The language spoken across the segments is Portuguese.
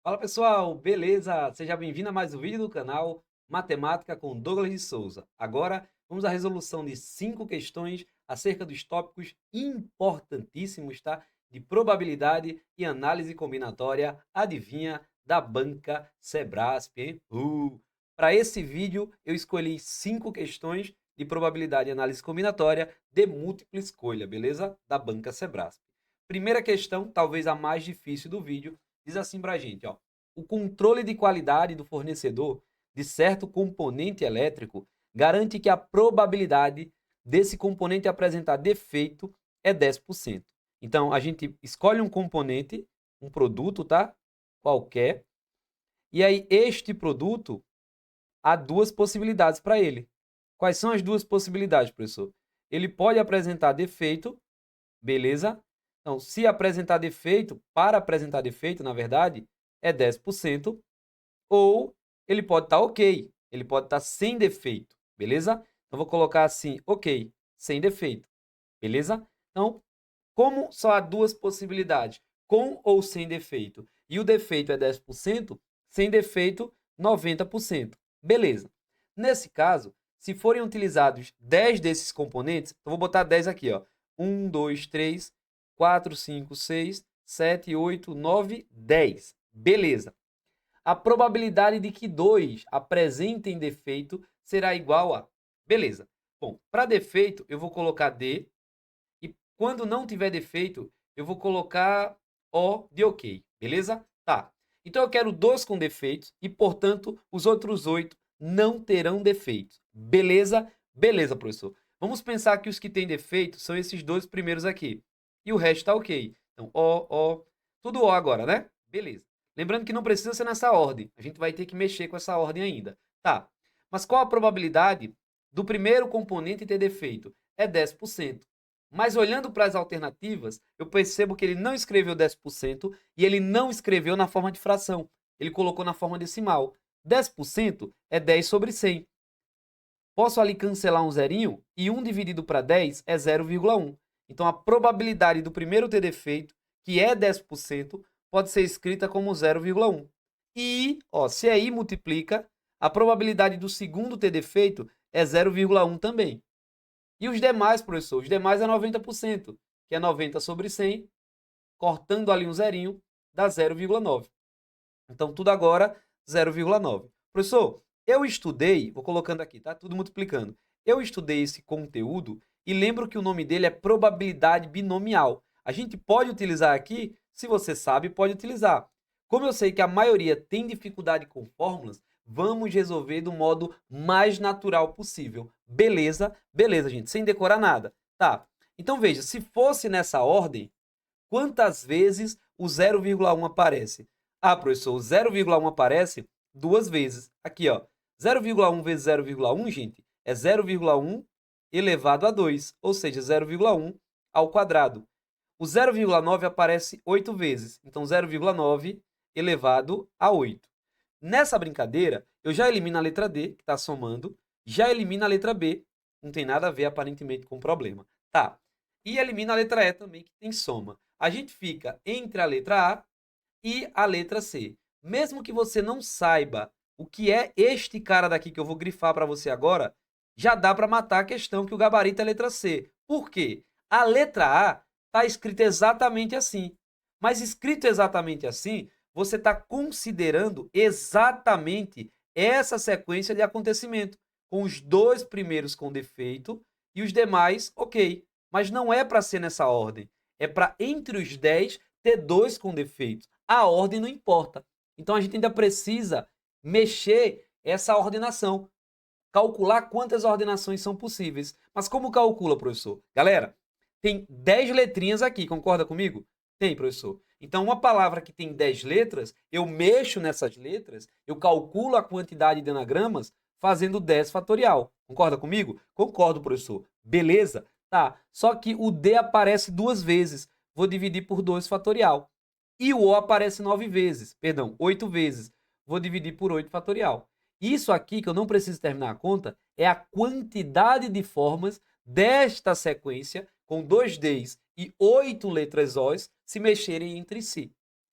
Fala pessoal, beleza? Seja bem-vindo a mais um vídeo do canal Matemática com Douglas de Souza. Agora vamos à resolução de 5 questões acerca dos tópicos importantíssimos, tá? De probabilidade e análise combinatória, adivinha, da banca Sebrasp, hein? Para esse vídeo eu escolhi 5 questões de probabilidade e análise combinatória de múltipla escolha, beleza? Da banca Sebrasp. Primeira questão, talvez a mais difícil do vídeo, diz assim para a gente, ó. O controle de qualidade do fornecedor de certo componente elétrico garante que a probabilidade desse componente apresentar defeito é 10%. Então, a gente escolhe um componente, um produto, tá? Qualquer. E aí, este produto, há duas possibilidades para ele. Quais são as duas possibilidades, professor? Ele pode apresentar defeito, beleza? Então, se apresentar defeito, para apresentar defeito, na verdade, é 10%, ou ele pode estar ok, ele pode estar sem defeito, beleza? Então, vou colocar assim, ok, sem defeito, beleza? Então, como só há duas possibilidades, com ou sem defeito, e o defeito é 10%, sem defeito, 90%, beleza. Nesse caso, se forem utilizados 10 desses componentes, eu vou botar 10 aqui, ó. 1, 2, 3, 4, 5, 6, 7, 8, 9, 10. Beleza. A probabilidade de que 2 apresentem defeito será igual a... Beleza. Bom, para defeito, eu vou colocar D, e quando não tiver defeito, eu vou colocar O de ok, beleza? Tá. Então eu quero 2 com defeitos e, portanto, os outros 8 não terão defeitos. Beleza? Beleza, professor. Vamos pensar que os que têm defeito são esses dois primeiros aqui. E o resto está ok. Então, O, tudo O agora, né? Beleza. Lembrando que não precisa ser nessa ordem. A gente vai ter que mexer com essa ordem ainda. Tá. Mas qual a probabilidade do primeiro componente ter defeito? É 10%. Mas olhando para as alternativas, eu percebo que ele não escreveu 10% e ele não escreveu na forma de fração. Ele colocou na forma decimal. 10% é 10 sobre 100. Posso ali cancelar um zerinho e 1 dividido para 10 é 0,1. Então a probabilidade do primeiro ter defeito, que é 10%, pode ser escrita como 0,1. E, ó, se aí multiplica, a probabilidade do segundo ter defeito é 0,1 também. E os demais, professor? Os demais é 90%, que é 90 sobre 100, cortando ali um zerinho, dá 0,9. Então, tudo agora 0,9. Professor, eu estudei, vou colocando aqui, tá? Tudo multiplicando. Eu estudei esse conteúdo e lembro que o nome dele é probabilidade binomial. A gente pode utilizar aqui, se você sabe, pode utilizar. Como eu sei que a maioria tem dificuldade com fórmulas, vamos resolver do modo mais natural possível. Beleza? Beleza, gente, sem decorar nada. Tá. Então veja, se fosse nessa ordem, quantas vezes o 0,1 aparece? Ah, professor, o 0,1 aparece duas vezes. Aqui, ó. 0,1 vezes 0,1, gente, é 0,1 elevado a 2, ou seja, 0,1 ao quadrado. O 0,9 aparece 8 vezes, então 0,9 elevado a 8. Nessa brincadeira, eu já elimino a letra D, que está somando, já elimino a letra B, não tem nada a ver aparentemente com o problema. Tá. E elimino a letra E também, que tem soma. A gente fica entre a letra A e a letra C. Mesmo que você não saiba o que é este cara daqui que eu vou grifar para você agora, já dá para matar a questão que o gabarito é a letra C. Por quê? A letra A está escrita exatamente assim. Mas escrito exatamente assim, você está considerando exatamente essa sequência de acontecimento, com os dois primeiros com defeito e os demais ok. Mas não é para ser nessa ordem. É para entre os 10 ter dois com defeito. A ordem não importa. Então a gente ainda precisa mexer essa ordenação, calcular quantas ordenações são possíveis. Mas como calcula, professor? Galera, tem 10 letrinhas aqui, concorda comigo? Tem, professor. Então, uma palavra que tem 10 letras, eu mexo nessas letras, eu calculo a quantidade de anagramas fazendo 10 fatorial. Concorda comigo? Concordo, professor. Beleza? Tá. Só que o D aparece duas vezes. Vou dividir por 2 fatorial. E o O aparece 9 vezes. Perdão, 8 vezes. Vou dividir por 8 fatorial. Isso aqui, que eu não preciso terminar a conta, é a quantidade de formas desta sequência, com 2 Ds e 8 letras Os, se mexerem entre si.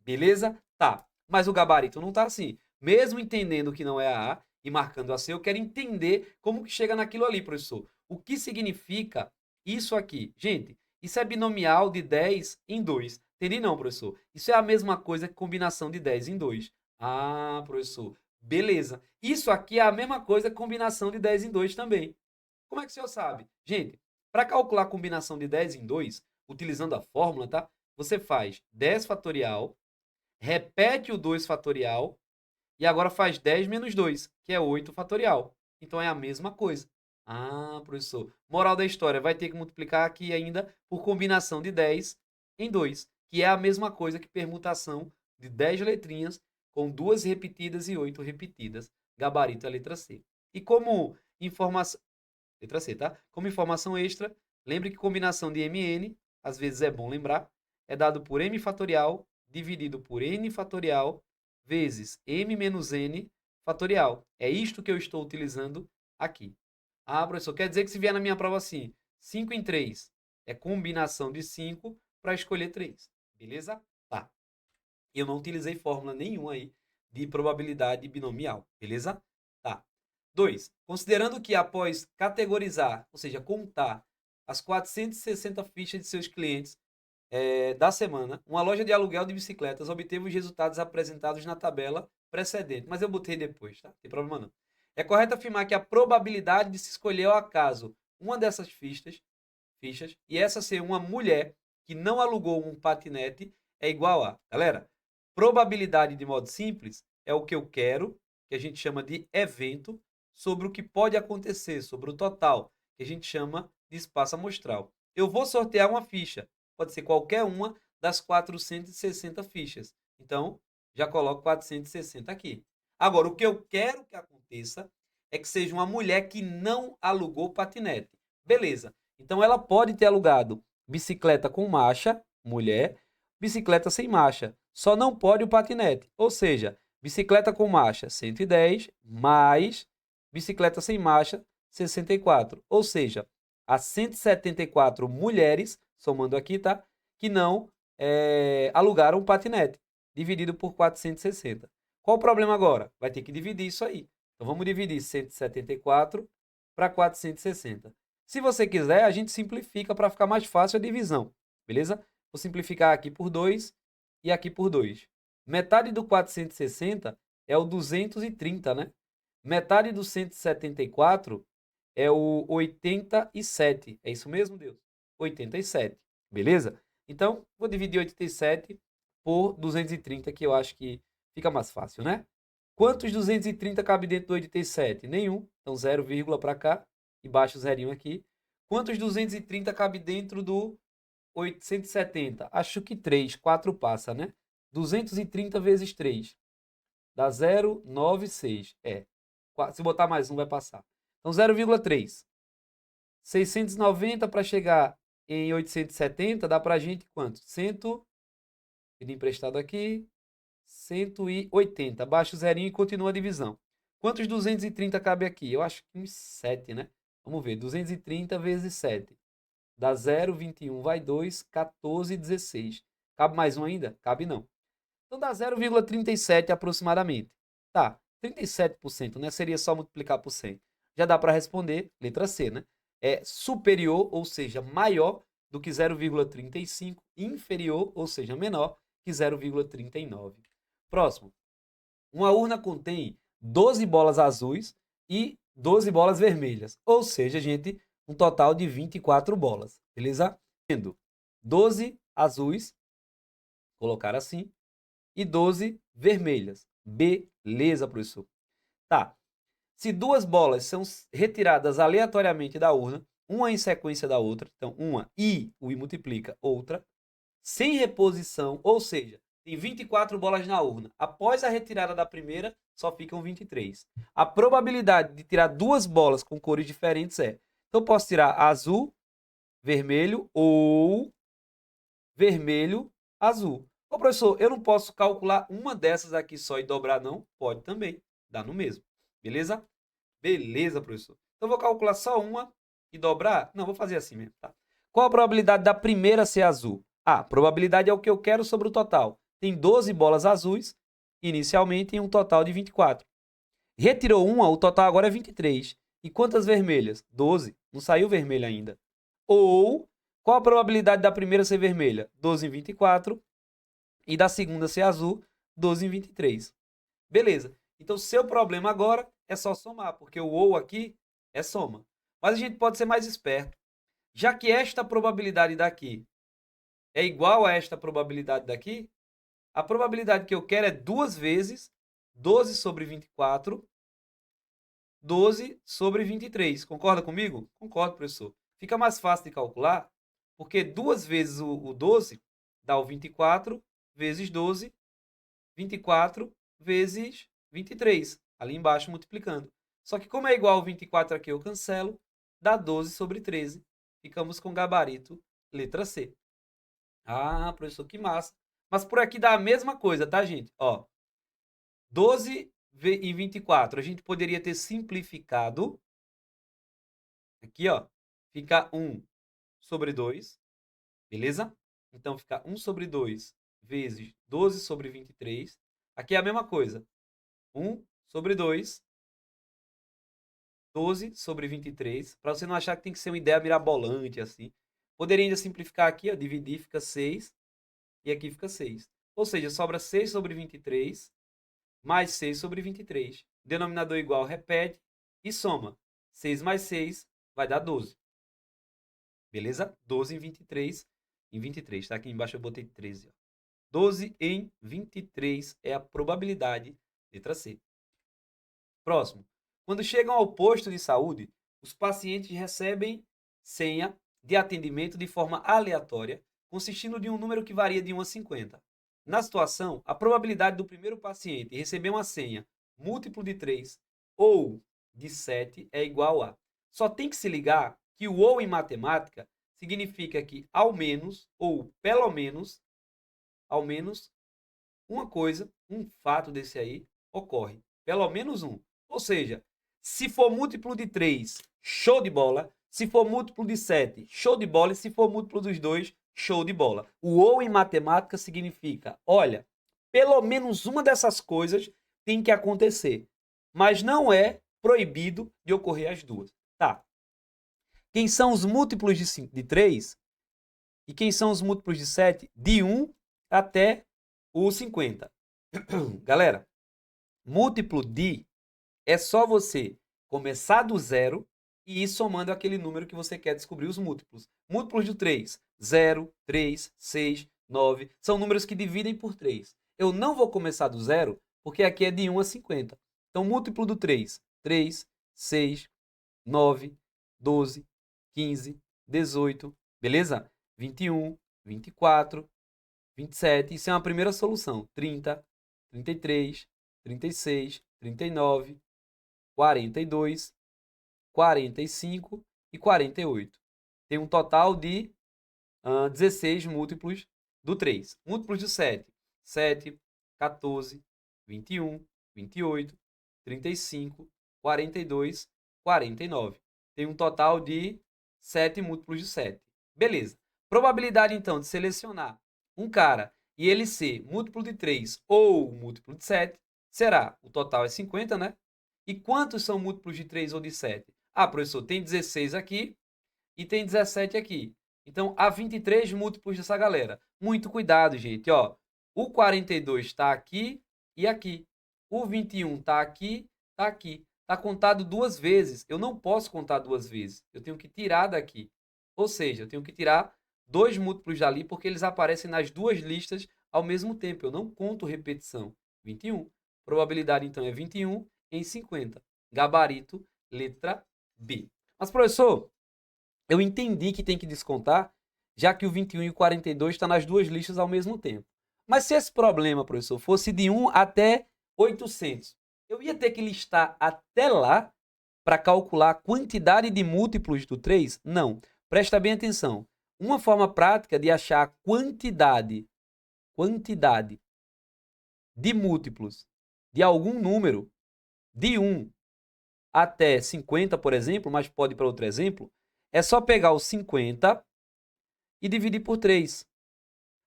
Beleza? Tá. Mas o gabarito não está assim. Mesmo entendendo que não é a A e marcando a C, eu quero entender como que chega naquilo ali, professor. O que significa isso aqui? Gente, isso é binomial de 10 em 2. Entendi não, professor? Isso é a mesma coisa que combinação de 10 em 2. Ah, professor, beleza. Isso aqui é a mesma coisa que combinação de 10 em 2 também. Como é que o senhor sabe? Gente, para calcular a combinação de 10 em 2, utilizando a fórmula, tá? Você faz 10 fatorial, repete o 2 fatorial e agora faz 10 menos 2, que é 8 fatorial. Então é a mesma coisa. Ah, professor. Moral da história, vai ter que multiplicar aqui ainda por combinação de 10 em 2, que é a mesma coisa que permutação de 10 letrinhas com 2 repetidas e 8 repetidas. Gabarito é a letra C. E como informação... Letra C, tá? Como informação extra, lembre que combinação de MN, às vezes é bom lembrar, é dado por M fatorial dividido por N fatorial vezes M menos N fatorial. É isto que eu estou utilizando aqui. Ah, professor, quer dizer que se vier na minha prova assim, 5 em 3 é combinação de 5 para escolher 3. Beleza? Tá. Eu não utilizei fórmula nenhuma aí de probabilidade binomial. Beleza? Tá. 2. Considerando que após categorizar, ou seja, contar as 460 fichas de seus clientes da semana, uma loja de aluguel de bicicletas obteve os resultados apresentados na tabela precedente. Mas eu botei depois, tá? Não tem problema não. É correto afirmar que a probabilidade de se escolher ao acaso uma dessas fichas e essa ser uma mulher que não alugou um patinete é igual a... Galera, probabilidade de modo simples é o que eu quero, que a gente chama de evento, sobre o que pode acontecer, sobre o total, que a gente chama de espaço amostral. Eu vou sortear uma ficha, pode ser qualquer uma das 460 fichas. Então, já coloco 460 aqui. Agora, o que eu quero que aconteça é que seja uma mulher que não alugou patinete. Beleza. Então, ela pode ter alugado bicicleta com marcha, mulher, bicicleta sem marcha. Só não pode o patinete. Ou seja, bicicleta com marcha 110 mais bicicleta sem marcha 64. Ou seja, há 174 mulheres, somando aqui, tá? Que não alugaram um patinete, dividido por 460. Qual o problema agora? Vai ter que dividir isso aí. Então vamos dividir 174 para 460. Se você quiser, a gente simplifica para ficar mais fácil a divisão, beleza? Vou simplificar aqui por 2 e aqui por 2. Metade do 460 é o 230, né? Metade do 174 é o 87. É isso mesmo, Deus? 87, beleza? Então, vou dividir 87 por 230, que eu acho que fica mais fácil, né? Quantos 230 cabe dentro do 87? Nenhum. Então, 0, para cá e baixo o zerinho aqui. Quantos 230 cabe dentro do 870? Acho que 3, 4 passa, né? 230 vezes 3 dá 0,96. Se botar mais um vai passar. Então, 0,3. 690 para chegar em 870 dá para a gente quanto? 100, pedi emprestado aqui, 180. Baixa o zerinho e continua a divisão. Quantos 230 cabe aqui? Eu acho que uns 7, né? Vamos ver, 230 vezes 7. Dá 0, 21, vai 2, 14, 16. Cabe mais um ainda? Cabe não. Então dá 0,37 aproximadamente. Tá, 37%, né? Seria só multiplicar por 100. Já dá para responder, letra C, né? É superior, ou seja, maior do que 0,35, inferior, ou seja, menor que 0,39. Próximo. Uma urna contém 12 bolas azuis e 12 bolas vermelhas. Ou seja, gente, um total de 24 bolas. Beleza? Tendo 12 azuis, colocar assim, e 12 vermelhas. Beleza, professor. Tá. Se duas bolas são retiradas aleatoriamente da urna, uma em sequência da outra, então uma e o i multiplica outra, sem reposição, ou seja, tem 24 bolas na urna. Após a retirada da primeira, só ficam 23. A probabilidade de tirar duas bolas com cores diferentes é... Então, eu posso tirar azul, vermelho ou vermelho, azul. Ô, professor, eu não posso calcular uma dessas aqui só e dobrar, não? Pode também. Dá no mesmo. Beleza? Beleza, professor. Então, eu vou calcular só uma e dobrar? Não, vou fazer assim mesmo, tá? Qual a probabilidade da primeira ser azul? Ah, probabilidade é o que eu quero sobre o total. Tem 12 bolas azuis inicialmente em um total de 24. Retirou uma, o total agora é 23. E quantas vermelhas? 12. Não saiu vermelha ainda. Ou, qual a probabilidade da primeira ser vermelha? 12 em 24. E da segunda ser azul, 12 em 23. Beleza. Então, seu problema agora é só somar, porque o ou aqui é soma. Mas a gente pode ser mais esperto. Já que esta probabilidade daqui é igual a esta probabilidade daqui, a probabilidade que eu quero é 2 vezes 12 sobre 24, 12 sobre 23. Concorda comigo? Concordo, professor. Fica mais fácil de calcular, porque 2 vezes o 12 dá o 24 vezes 12, 24 vezes 23. Ali embaixo multiplicando. Só que como é igual ao 24 aqui, eu cancelo, dá 12 sobre 13. Ficamos com gabarito letra C. Ah, professor, que massa. Mas por aqui dá a mesma coisa, tá, gente? Ó, 12 e 24. A gente poderia ter simplificado. Aqui, ó, fica 1 sobre 2, beleza? Então, fica 1 sobre 2 vezes 12 sobre 23. Aqui é a mesma coisa. 1 sobre 2, 12 sobre 23. Para você não achar que tem que ser uma ideia mirabolante, assim. Poderia ainda simplificar aqui, ó, dividir, fica 6. E aqui fica 6. Ou seja, sobra 6 sobre 23 mais 6 sobre 23. Denominador igual repete e soma. 6 mais 6 vai dar 12. Beleza? 12 em 23. Em 23, tá? Aqui embaixo eu botei 13. Ó. 12 em 23 é a probabilidade, letra C. Próximo. Quando chegam ao posto de saúde, os pacientes recebem senha de atendimento de forma aleatória, consistindo de um número que varia de 1 a 50. Na situação, a probabilidade do primeiro paciente receber uma senha múltiplo de 3 ou de 7 é igual a... Só tem que se ligar que o ou em matemática significa que ao menos ou pelo menos, uma coisa, um fato desse aí ocorre. Pelo menos um. Ou seja, se for múltiplo de 3, show de bola. Se for múltiplo de 7, show de bola. E se for múltiplo dos 2, show de bola. O ou em matemática significa, olha, pelo menos uma dessas coisas tem que acontecer. Mas não é proibido de ocorrer as duas. Tá. Quem são os múltiplos de 3? E quem são os múltiplos de 7? De 1 até o 50. Galera, múltiplo de é só você começar do zero e ir somando aquele número que você quer descobrir os múltiplos. Múltiplos de 3, 0, 3, 6, 9, são números que dividem por 3. Eu não vou começar do zero, porque aqui é de 1 a 50. Então, múltiplo do 3, 3, 6, 9, 12, 15, 18, beleza? 21, 24, 27, isso é uma primeira solução. 30, 33, 36, 39, 42, 45 e 48. Tem um total de 16 múltiplos do 3. Múltiplos do 7. 7, 14, 21, 28, 35, 42, 49. Tem um total de 7 múltiplos de 7. Beleza. Probabilidade, então, de selecionar um cara e ele ser múltiplo de 3 ou múltiplo de 7 será, o total é 50, né? E quantos são múltiplos de 3 ou de 7? Ah, professor, tem 16 aqui e tem 17 aqui. Então, há 23 múltiplos dessa galera. Muito cuidado, gente. Ó, o 42 está aqui e aqui. O 21 está aqui, está aqui. Está contado 2 vezes. Eu não posso contar 2 vezes. Eu tenho que tirar daqui. Ou seja, eu tenho que tirar 2 múltiplos dali porque eles aparecem nas 2 listas ao mesmo tempo. Eu não conto repetição. 21. Probabilidade, então, é 21 em 50. Gabarito, letra B. Mas, professor, eu entendi que tem que descontar, já que o 21 e o 42 estão nas 2 listas ao mesmo tempo. Mas se esse problema, professor, fosse de 1 até 800, eu ia ter que listar até lá para calcular a quantidade de múltiplos do 3? Não. Presta bem atenção. Uma forma prática de achar a quantidade de múltiplos de algum número de 1 até 50, por exemplo, mas pode ir para outro exemplo, é só pegar o 50 e dividir por 3.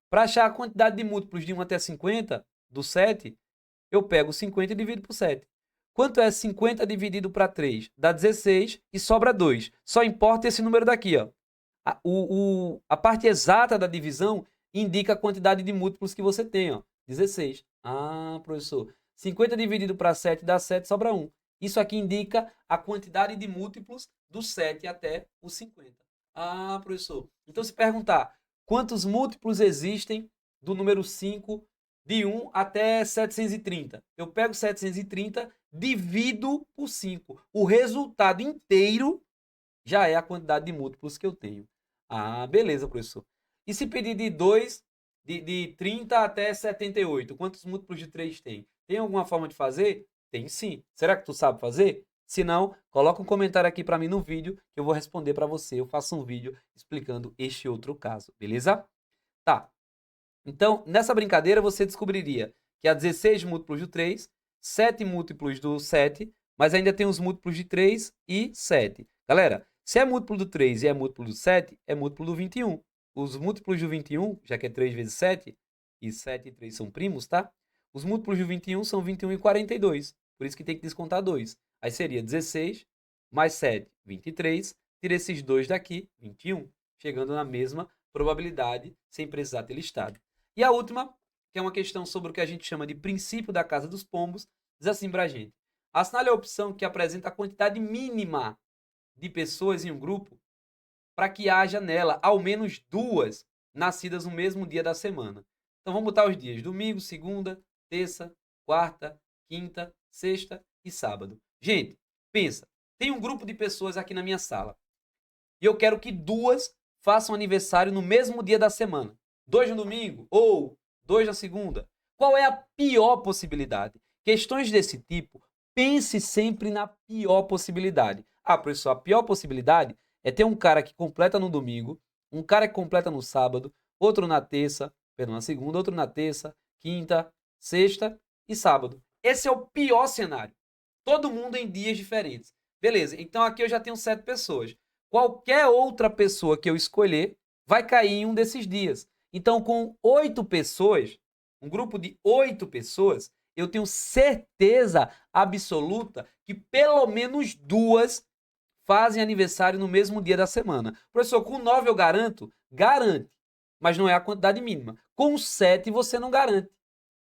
Para achar a quantidade de múltiplos de 1 até 50, do 7, eu pego 50 e divido por 7. Quanto é 50 dividido para 3? Dá 16 e sobra 2. Só importa esse número daqui, ó. A parte exata da divisão indica a quantidade de múltiplos que você tem, ó. 16. Ah, professor. 50 dividido para 7 dá 7, sobra 1. Isso aqui indica a quantidade de múltiplos do 7 até o 50. Ah, professor. Então, se perguntar quantos múltiplos existem do número 5 de 1 até 730, eu pego 730, divido por 5. O resultado inteiro já é a quantidade de múltiplos que eu tenho. Ah, beleza, professor. E se pedir de 2, de 30 até 78, quantos múltiplos de 3 tem? Tem alguma forma de fazer? Tem sim. Será que tu sabe fazer? Se não, coloca um comentário aqui para mim no vídeo que eu vou responder para você. Eu faço um vídeo explicando este outro caso, beleza? Tá. Então, nessa brincadeira, você descobriria que há 16 múltiplos do 3, 7 múltiplos do 7, mas ainda tem os múltiplos de 3 e 7. Galera, se é múltiplo do 3 e é múltiplo do 7, é múltiplo do 21. Os múltiplos do 21, já que é 3 vezes 7, e 7 e 3 são primos, tá? Os múltiplos do 21 são 21 e 42. Por isso que tem que descontar 2. Aí seria 16 mais 7, 23. Tira esses 2 daqui, 21. Chegando na mesma probabilidade, sem precisar ter listado. E a última, que é uma questão sobre o que a gente chama de princípio da casa dos pombos, diz assim pra gente. Assinale a opção que apresenta a quantidade mínima de pessoas em um grupo para que haja nela ao menos 2 nascidas no mesmo dia da semana. Então vamos botar os dias: domingo, segunda, terça, quarta, quinta, sexta e sábado. Gente, pensa, tem um grupo de pessoas aqui na minha sala e eu quero que 2 façam aniversário no mesmo dia da semana. 2 no domingo ou 2 na segunda. Qual é a pior possibilidade? Questões desse tipo, pense sempre na pior possibilidade. Ah, professor, a pior possibilidade é ter um cara que completa no domingo, um cara que completa no sábado, outro na terça, perdão, na segunda, outro na terça, quinta, sexta e sábado. Esse é o pior cenário. Todo mundo em dias diferentes. Beleza, então aqui eu já tenho 7 pessoas. Qualquer outra pessoa que eu escolher vai cair em um desses dias. Então, com 8 pessoas, um grupo de 8 pessoas, eu tenho certeza absoluta que pelo menos 2 fazem aniversário no mesmo dia da semana. Professor, com 9 eu garanto? Garante, mas não é a quantidade mínima. Com 7 você não garante.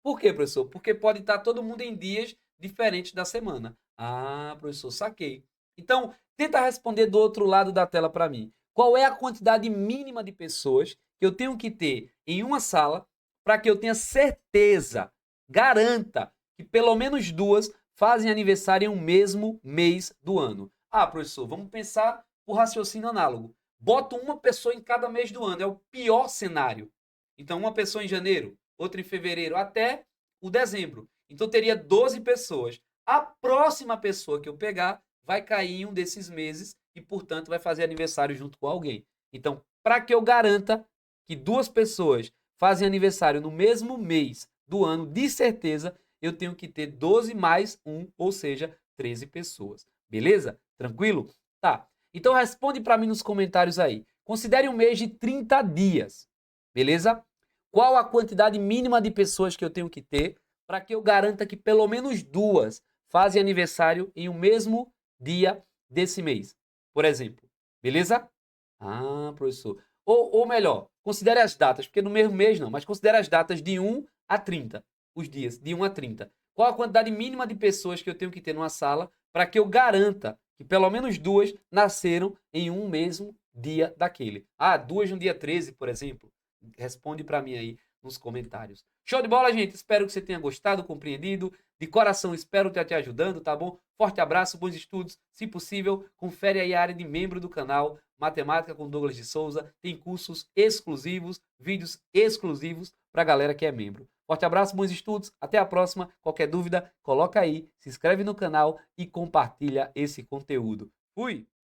Por quê, professor? Porque pode estar todo mundo em dias diferentes da semana. Ah, professor, saquei. Então, tenta responder do outro lado da tela para mim. Qual é a quantidade mínima de pessoas que eu tenho que ter em uma sala para que eu tenha certeza, garanta, que pelo menos 2 fazem aniversário em um mesmo mês do ano? Ah, professor, vamos pensar por raciocínio análogo. Boto uma pessoa em cada mês do ano, é o pior cenário. Então, uma pessoa em janeiro, outra em fevereiro, até o dezembro. Então, teria 12 pessoas. A próxima pessoa que eu pegar vai cair em um desses meses e, portanto, vai fazer aniversário junto com alguém. Então, para que eu garanta que 2 pessoas fazem aniversário no mesmo mês do ano, de certeza, eu tenho que ter 12 mais 1, ou seja, 13 pessoas. Beleza? Tranquilo? Tá. Então, responde para mim nos comentários aí. Considere um mês de 30 dias. Beleza? Qual a quantidade mínima de pessoas que eu tenho que ter para que eu garanta que pelo menos 2 fazem aniversário em um mesmo dia desse mês? Por exemplo. Beleza? Ah, professor. Ou melhor, considere as datas, porque no mesmo mês não, mas considere as datas de 1 a 30. Os dias, de 1 a 30. Qual a quantidade mínima de pessoas que eu tenho que ter numa sala para que eu garanta que pelo menos 2 nasceram em um mesmo dia daquele? Ah, 2 no dia 13, por exemplo. Responde para mim aí nos comentários. Show de bola, gente? Espero que você tenha gostado, compreendido. De coração, espero estar te ajudando, tá bom? Forte abraço, bons estudos. Se possível, confere aí a área de membro do canal Matemática com Douglas de Souza. Tem cursos exclusivos, vídeos exclusivos para a galera que é membro. Forte abraço, bons estudos. Até a próxima. Qualquer dúvida, coloca aí, se inscreve no canal e compartilha esse conteúdo. Fui!